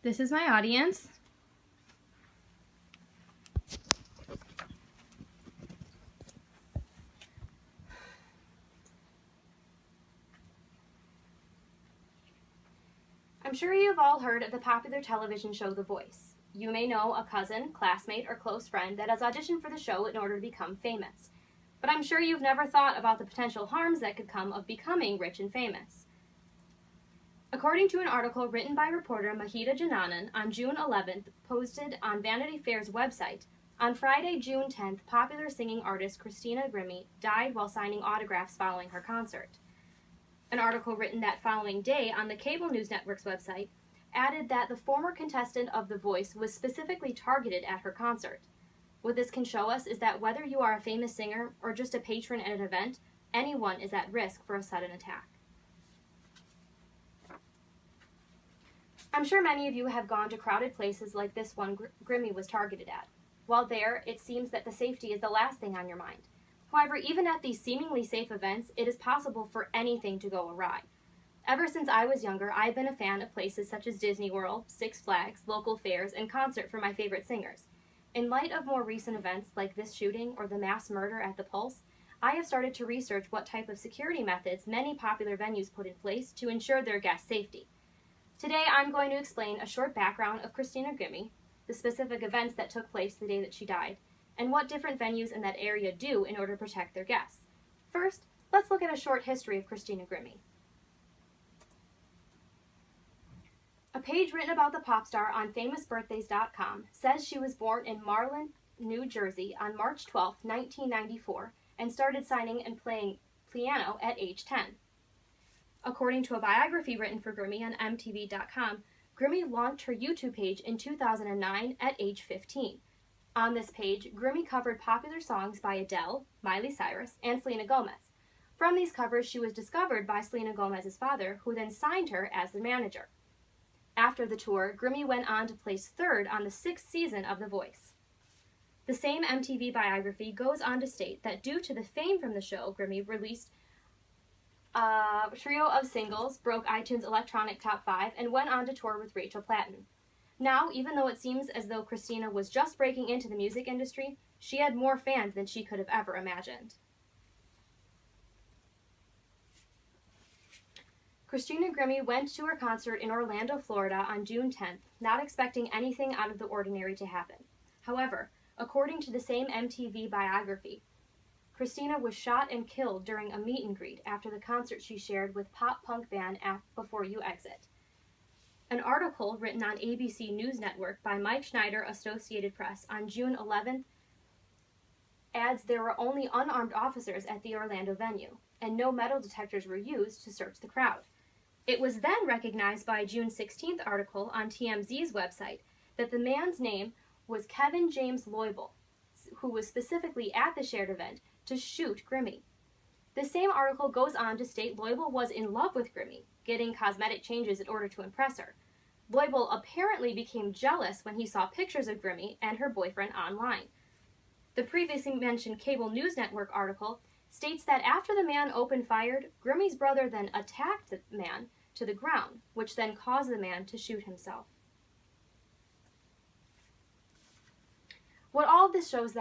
This is my audience. I'm sure you've all heard of the popular television show The Voice. You may know a cousin, classmate, or close friend that has auditioned for the show in order to become famous. But I'm sure you've never thought about the potential harms that could come of becoming rich and famous. According to an article written by reporter Mahida Jananan on June 11th, posted on Vanity Fair's website, on Friday, June 10th, popular singing artist Christina Grimmie died while signing autographs following her concert. An article written that following day on the cable news network's website added that the former contestant of The Voice was specifically targeted at her concert. What this can show us is that whether you are a famous singer or just a patron at an event, anyone is at risk for a sudden attack. I'm sure many of you have gone to crowded places like this one Grimmie was targeted at. While there, it seems that the safety is the last thing on your mind. However, even at these seemingly safe events, it is possible for anything to go awry. Ever since I was younger, I've been a fan of places such as Disney World, Six Flags, local fairs, and concert for my favorite singers. In light of more recent events like this shooting or the mass murder at the Pulse, I have started to research what type of security methods many popular venues put in place to ensure their guest safety. Today, I'm going to explain a short background of Christina Grimmie, the specific events that took place the day that she died, and what different venues in that area do in order to protect their guests. First, let's look at a short history of Christina Grimmie. A page written about the pop star on famousbirthdays.com says she was born in Marlin, New Jersey on March 12, 1994, and started signing and playing piano at age 10. According to a biography written for Grimmie on MTV.com, Grimmie launched her YouTube page in 2009 at age 15. On this page, Grimmie covered popular songs by Adele, Miley Cyrus, and Selena Gomez. From these covers, she was discovered by Selena Gomez's father, who then signed her as the manager. After the tour, Grimmie went on to place third on the 6th season of The Voice. The same MTV biography goes on to state that due to the fame from the show, Grimmie released a trio of singles, broke iTunes Electronic Top 5, and went on to tour with Rachel Platten. Now, even though it seems as though Christina was just breaking into the music industry, she had more fans than she could have ever imagined. Christina Grimmie went to her concert in Orlando, Florida on June 10th, not expecting anything out of the ordinary to happen. However, according to the same MTV biography, Christina was shot and killed during a meet and greet after the concert she shared with pop-punk band Before You Exit. An article written on ABC News Network by Mike Schneider, Associated Press, on June 11th adds there were only unarmed officers at the Orlando venue, and no metal detectors were used to search the crowd. It was then recognized by a June 16th article on TMZ's website that the man's name was Kevin James Loibel, who was specifically at the shared event to shoot Grimmie. The same article goes on to state Loibel was in love with Grimmie, getting cosmetic changes in order to impress her. Loibel apparently became jealous when he saw pictures of Grimmie and her boyfriend online. The previously mentioned cable news network article states that after the man opened fire, Grimmie's brother then attacked the man to the ground, which then caused the man to shoot himself. What all of this shows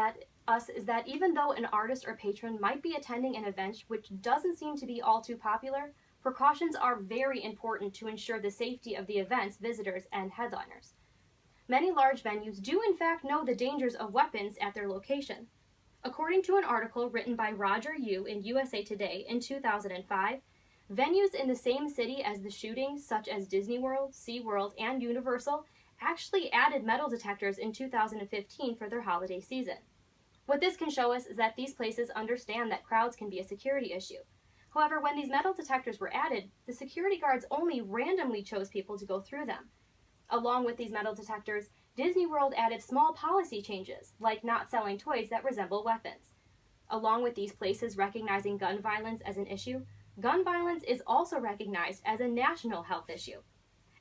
us is that even though an artist or patron might be attending an event which doesn't seem to be all too popular, precautions are very important to ensure the safety of the event's visitors and headliners. Many large venues do in fact know the dangers of weapons at their location. According to an article written by Roger Yu in USA Today in 2005, venues in the same city as the shooting, such as Disney World, SeaWorld, and Universal, actually added metal detectors in 2015 for their holiday season. What this can show us is that these places understand that crowds can be a security issue. However, when these metal detectors were added, the security guards only randomly chose people to go through them. Along with these metal detectors, Disney World added small policy changes, like not selling toys that resemble weapons. Along with these places recognizing gun violence as an issue, gun violence is also recognized as a national health issue.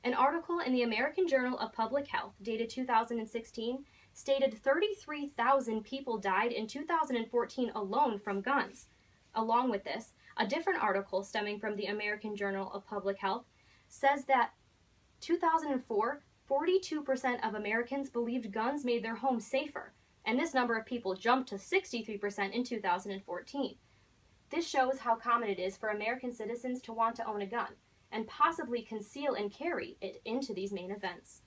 An article in the American Journal of Public Health, dated 2016, stated 33,000 people died in 2014 alone from guns. Along with this, a different article stemming from the American Journal of Public Health says that 2004, 42% of Americans believed guns made their homes safer, and this number of people jumped to 63% in 2014. This shows how common it is for American citizens to want to own a gun, and possibly conceal and carry it into these main events.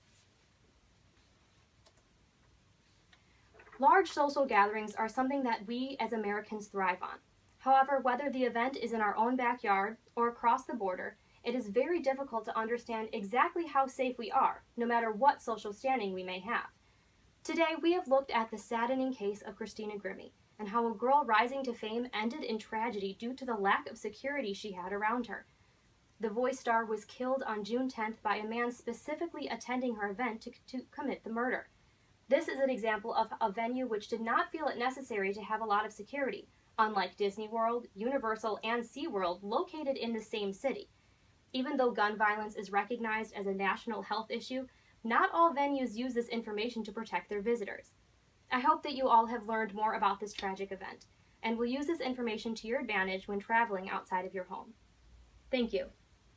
Large social gatherings are something that we as Americans thrive on. However, whether the event is in our own backyard or across the border, it is very difficult to understand exactly how safe we are, no matter what social standing we may have. Today, we have looked at the saddening case of Christina Grimmie and how a girl rising to fame ended in tragedy due to the lack of security she had around her. The Voice star was killed on June 10th by a man specifically attending her event to commit the murder. This is an example of a venue which did not feel it necessary to have a lot of security, unlike Disney World, Universal, and SeaWorld located in the same city. Even though gun violence is recognized as a national health issue, not all venues use this information to protect their visitors. I hope that you all have learned more about this tragic event, and will use this information to your advantage when traveling outside of your home. Thank you.